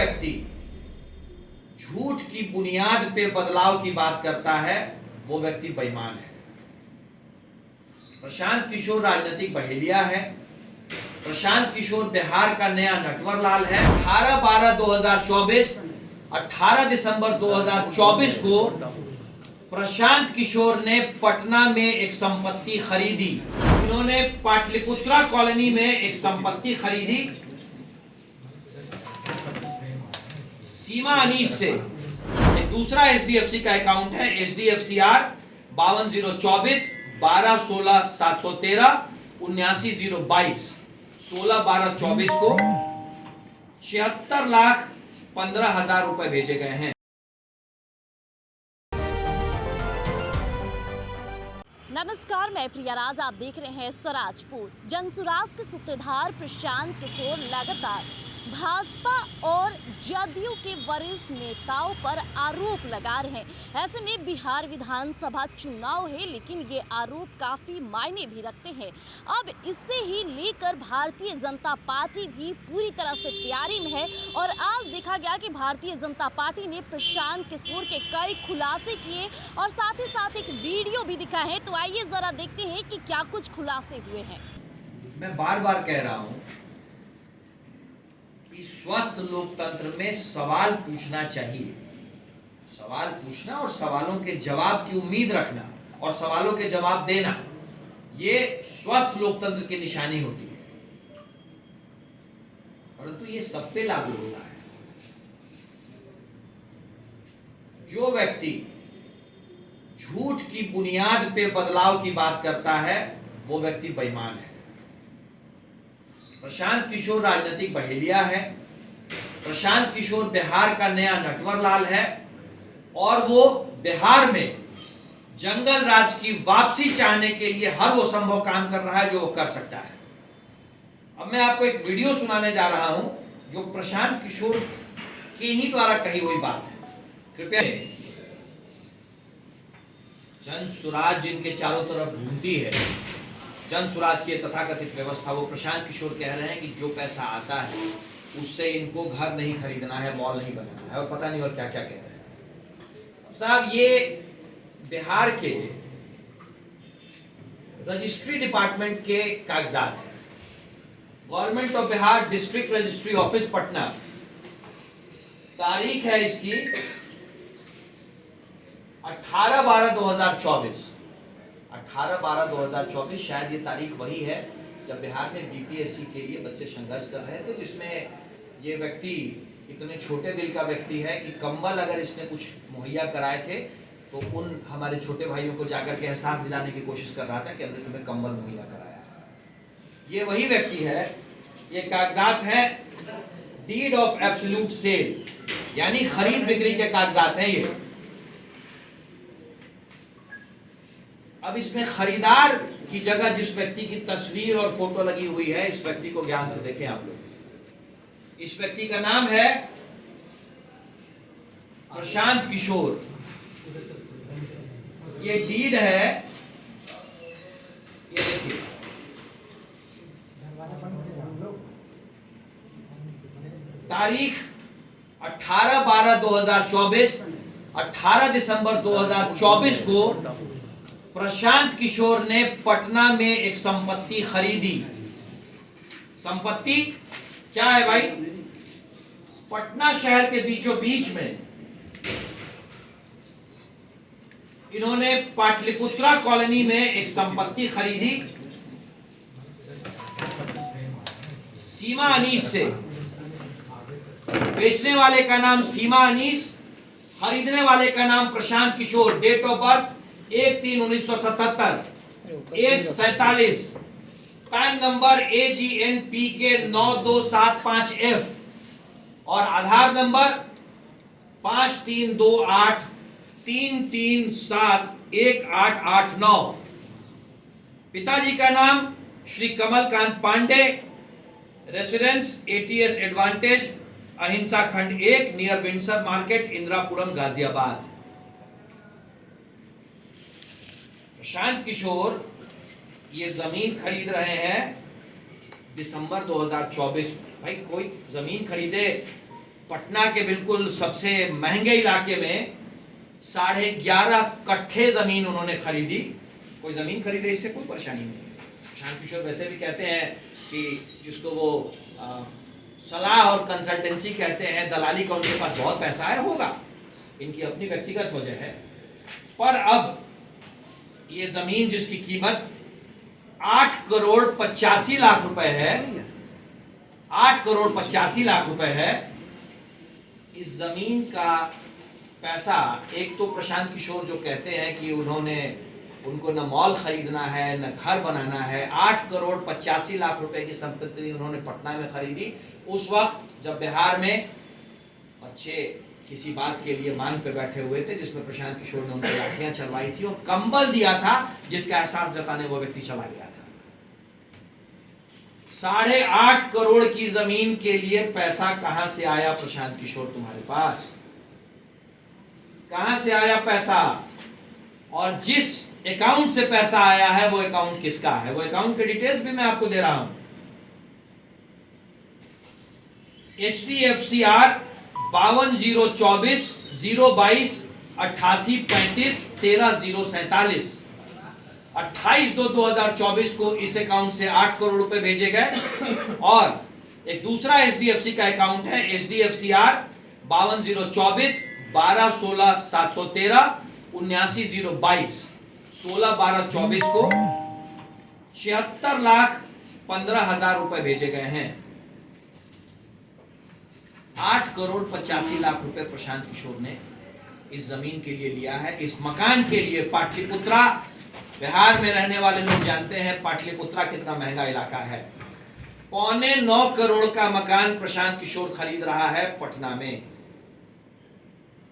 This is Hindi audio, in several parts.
व्यक्ति झूठ की बुनियाद पे बदलाव की बात करता है वो व्यक्ति बेईमान है। प्रशांत किशोर राजनीतिक बहेलिया है। प्रशांत किशोर बिहार का नया नटवरलाल है। 18 दिसंबर 2024 को प्रशांत किशोर ने पटना में एक संपत्ति खरीदी। इन्होंने पाटलिपुत्रा कॉलोनी में एक संपत्ति खरीदी सीमा अनीस से। एक दूसरा एचडीएफसी का अकाउंट है HDFCR 5204 12 16 713 79 022 16 12 24 को 76,15,000 रुपए भेजे गए हैं। नमस्कार, मैं प्रिया राज, आप देख रहे हैं स्वराज पोस्ट। जनसुराज के सूत्रधार प्रशांत किशोर लगातार भाजपा और जदयू के वरिष्ठ नेताओं पर आरोप लगा रहे हैं। ऐसे में बिहार विधानसभा चुनाव है, लेकिन ये आरोप काफी मायने भी रखते हैं। अब इससे ही लेकर भारतीय जनता पार्टी भी पूरी तरह से तैयारी में है और आज देखा गया कि भारतीय जनता पार्टी ने प्रशांत किशोर के कई खुलासे किए और साथ ही साथ एक वीडियो भी दिखा है। तो आइए जरा देखते हैं कि क्या कुछ खुलासे हुए हैं। मैं बार बार कह रहा हूं कि स्वस्थ लोकतंत्र में सवाल पूछना चाहिए। सवाल पूछना और सवालों के जवाब की उम्मीद रखना और सवालों के जवाब देना, ये स्वस्थ लोकतंत्र की निशानी होती है। परंतु ये सब पे लागू होता है। जो व्यक्ति झूठ की बुनियाद पे बदलाव की बात करता है वो व्यक्ति बेईमान है। प्रशांत किशोर राजनीतिक बहेलिया है। प्रशांत किशोर बिहार का नया नटवरलाल है और वो बिहार में जंगल राज की वापसी चाहने के लिए हर वो संभव काम कर रहा है जो वो कर सकता है। अब मैं आपको एक वीडियो सुनाने जा रहा हूं जो प्रशांत किशोर के ही द्वारा कही हुई बात है। कृपया, जन सुराज जिनके चारों तरफ घूमती है, जन सुराज की तथाकथित व्यवस्था, वो प्रशांत किशोर कह रहे हैं कि जो पैसा आता है उससे इनको घर नहीं खरीदना है, मॉल नहीं बनाना है और पता नहीं और क्या क्या कह रहे हैं। साहब, ये बिहार के रजिस्ट्री डिपार्टमेंट के कागजात हैं। Government of Bihar district registry office Patna, तारीख है इसकी 18/12/2024। 18/12/2024 शायद ये तारीख वही है जब बिहार में बीपीएससी के लिए बच्चे संघर्ष कर रहे थे, जिसमें ये व्यक्ति इतने छोटे दिल का व्यक्ति है कि कंबल अगर इसने कुछ मुहैया कराए थे तो उन हमारे छोटे भाइयों को जाकर के एहसास दिलाने की कोशिश कर रहा था कि हमने तुम्हें कंबल मुहैया कराया। ये वही व्यक्ति है। ये कागजात हैं डीड ऑफ एब्सोल्यूट सेल, यानी खरीद बिक्री के कागजात हैं ये। अब इसमें खरीदार की जगह जिस व्यक्ति की तस्वीर और फोटो लगी हुई है, इस व्यक्ति को ध्यान से देखें आप लोग। इस व्यक्ति का नाम है प्रशांत किशोर। ये डीड है, ये देखिए, तारीख 18/12/2024, 18 दिसंबर 2024 को प्रशांत किशोर ने पटना में एक संपत्ति खरीदी। संपत्ति क्या है भाई? पटना शहर के बीचों बीच में इन्होंने पाटलिपुत्रा कॉलोनी में एक संपत्ति खरीदी सीमा अनीस से। बेचने वाले का नाम सीमा अनीस, खरीदने वाले का नाम Prashant Kishor. Date of birth 1/3/1977, age 47, PAN number AGNPK 9275F और आधार नंबर 532833718889। पिताजी का नाम Shri Kamalkant Pandey, residence ATS advantage, Ahinsa Khand 1, near Windsor market, Indirapuram, Ghaziabad. Prashant Kishor ये जमीन खरीद रहे हैं दिसंबर 2024 में। भाई, कोई जमीन खरीदे पटना के बिल्कुल सबसे महंगे इलाके में 11.5 कट्ठे जमीन उन्होंने खरीदी। कोई जमीन खरीदे इससे कोई परेशानी नहीं है। प्रशांत किशोर वैसे भी कहते हैं कि जिसको वो सलाह और कंसल्टेंसी कहते हैं, दलाली का उनके पास बहुत पैसा है, होगा, इनकी अपनी व्यक्तिगत वजह है। पर अब ये जमीन जिसकी कीमत 8 करोड़ 85 लाख रुपए है, 8 करोड़ 85 लाख रुपए है, इस जमीन का पैसा, एक तो प्रशांत किशोर जो कहते हैं कि उनको न मॉल खरीदना है न घर बनाना है, 8 करोड़ 85 लाख रुपए की संपत्ति उन्होंने पटना में खरीदी उस वक्त जब बिहार में बच्चे किसी बात के लिए मांग पे बैठे हुए थे, जिसमें प्रशांत किशोर ने उनको लाठियां चलवाई थी और कंबल दिया था, जिसका एहसास जताने वो व्यक्ति चला गया था। 8.5 करोड़ की जमीन के लिए पैसा कहां से आया प्रशांत किशोर तुम्हारे पास? कहां से आया पैसा? और जिस अकाउंट से पैसा आया है वो अकाउंट किसका है? वो अकाउंट के डिटेल्स भी मैं आपको दे रहा हूं। HDFCR 52 022 88 35 13 047 28/2/2024 को इस अकाउंट से 8 करोड़ रुपए भेजे गए। और एक दूसरा HDFC का अकाउंट है HDFCR 52 12 16 713 79 022 16 12 24 को 76,15,000 रुपए भेजे गए हैं। 8 करोड़ 85 लाख रुपए प्रशांत किशोर ने इस जमीन के लिए लिया है, इस मकान के लिए। पाटलिपुत्रा, बिहार में रहने वाले लोग जानते हैं पाटलिपुत्रा कितना महंगा इलाका है। 8.25 करोड़ का मकान प्रशांत किशोर खरीद रहा है पटना में।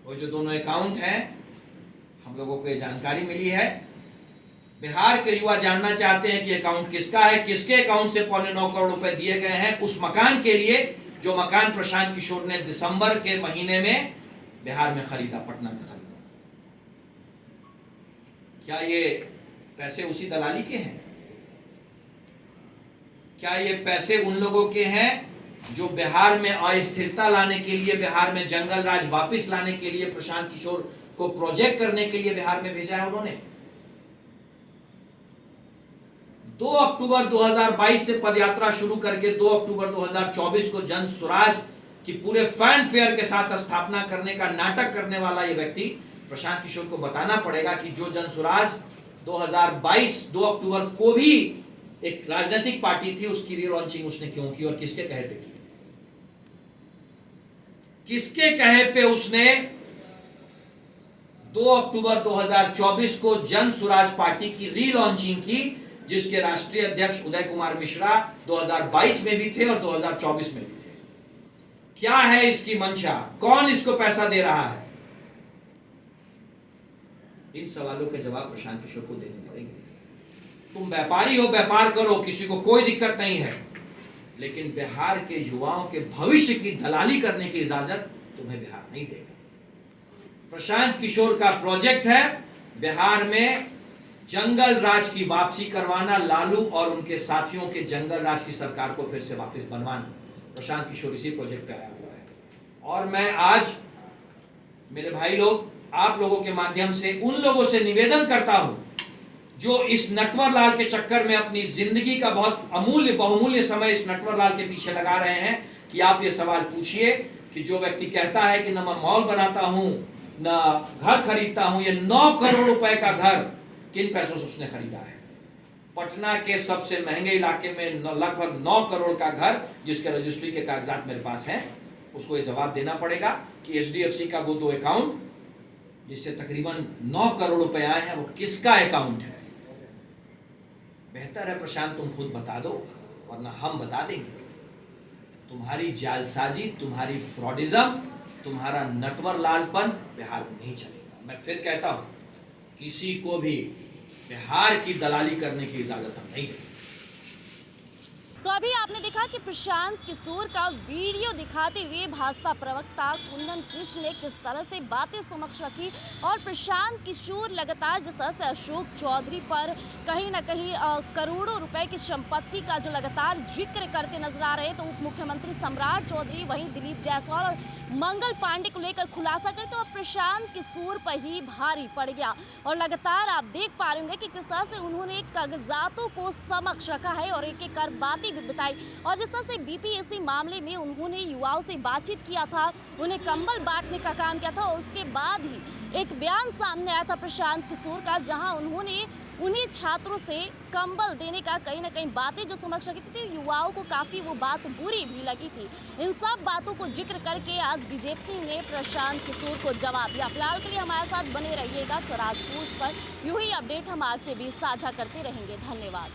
वो जो दोनों अकाउंट हैं, हम लोगों को ये जानकारी मिली है। बिहार के युवा जानना चाहते हैं कि अकाउंट किसका है, किसके अकाउंट से 8.25 करोड़ रुपए दिए गए हैं उस मकान के लिए, जो मकान प्रशांत किशोर ने दिसंबर के महीने में बिहार में खरीदा, पटना में खरीदा। क्या ये पैसे उसी दलाली के हैं? क्या ये पैसे उन लोगों के हैं जो बिहार में अस्थिरता लाने के लिए, बिहार में जंगल राज वापस लाने के लिए, प्रशांत किशोर को प्रोजेक्ट करने के लिए बिहार में भेजा है उन्होंने? 2 अक्टूबर 2022 से पदयात्रा शुरू करके 2 अक्टूबर 2024 को जन स्वराज की पूरे फैन फेयर के साथ स्थापना करने का नाटक करने वाला ये व्यक्ति प्रशांत किशोर को बताना पड़ेगा कि जो जन स्वराज 2022 2 अक्टूबर को भी एक राजनीतिक पार्टी थी, उसकी रीलॉन्चिंग उसने क्यों की और किसके कहे पे की? किसके कहे पे उसने 2 अक्टूबर 2024 को जन स्वराज पार्टी की रीलॉन्चिंग की, जिसके राष्ट्रीय अध्यक्ष उदय कुमार मिश्रा 2022 में भी थे और 2024 में भी थे। क्या है इसकी मंशा? कौन इसको पैसा दे रहा है? इन सवालों के जवाब प्रशांत किशोर को देने पड़ेंगे। तुम व्यापारी हो, व्यापार करो, किसी को कोई दिक्कत नहीं है, लेकिन बिहार के युवाओं के भविष्य की दलाली करने की इजाजत तुम्हें बिहार नहीं देगा। प्रशांत किशोर का प्रोजेक्ट है बिहार में जंगल राज की वापसी करवाना, लालू और उनके साथियों के जंगल राज की सरकार को फिर से वापस बनवाना। प्रशांत किशोर इसी प्रोजेक्ट पे आया हुआ है। और मैं आज मेरे भाई लोग, आप लोगों के माध्यम से उन लोगों से निवेदन करता हूं जो इस नटवरलाल के चक्कर में अपनी जिंदगी का बहुत अमूल्य बहुमूल्य समय इस नटवरलाल के पीछे लगा रहे हैं, कि आप ये सवाल पूछिए कि जो व्यक्ति कहता है कि न मैं मॉल बनाता हूं न घर खरीदता हूं, ये 9 करोड़ रुपए का घर किन पैसों से उसने खरीदा है? पटना के सबसे महंगे इलाके में लगभग 9 करोड़ का घर, जिसके रजिस्ट्री के कागजात मेरे पास हैं, उसको ये जवाब देना पड़ेगा कि HDFC का वो 2 अकाउंट जिससे तकरीबन 9 करोड़ रुपए आए हैं, वो किसका अकाउंट है? बेहतर है प्रशांत तुम खुद बता दो, वरना हम बता देंगे। तुम्हारी जालसाजी, तुम्हारी फ्रॉडिज्म, तुम्हारा नटवरलालपन बिहार में नहीं चलेगा। मैं फिर कहता हूं, किसी को भी बिहार की दलाली करने की इजाजत हम नहीं देंगे। तो अभी आपने देखा कि प्रशांत किशोर का वीडियो दिखाते हुए भाजपा प्रवक्ता कुंदन कृष्ण ने किस तरह से बातें समक्ष रखी और प्रशांत किशोर लगातार जिस तरह से अशोक चौधरी पर कहीं ना कहीं करोड़ों रुपए की संपत्ति का जो लगातार जिक्र करते नजर आ रहे हैं, तो उप मुख्यमंत्री सम्राट चौधरी वहीं दिलीप जायसवाल और मंगल पांडे को लेकर खुलासा करते तो प्रशांत किशोर पर ही भारी पड़ गया। और लगातार आप देख पा रहे होंगे कि किस तरह से उन्होंने कागजातों को समक्ष रखा है और एक एक कर बातें भी बताई। और जिस तरह से बीपीएससी मामले में उन्होंने युवाओं से बातचीत किया था, उन्हें कंबल बांटने का काम किया था और उसके बाद ही एक बयान सामने आया था प्रशांत किशोर का, जहां उन्होंने उन्हीं छात्रों से कंबल देने का कहीं ना कहीं बातें जो समक्ष रखी थी, युवाओं को काफ़ी वो बात बुरी भी लगी थी। इन सब बातों को जिक्र करके आज बीजेपी ने प्रशांत किशोर को जवाब दिया। फिलहाल के लिए हमारे साथ बने रहिएगा स्वराज पोस्ट पर, यूं ही अपडेट हम आपके बीच साझा करते रहेंगे। धन्यवाद।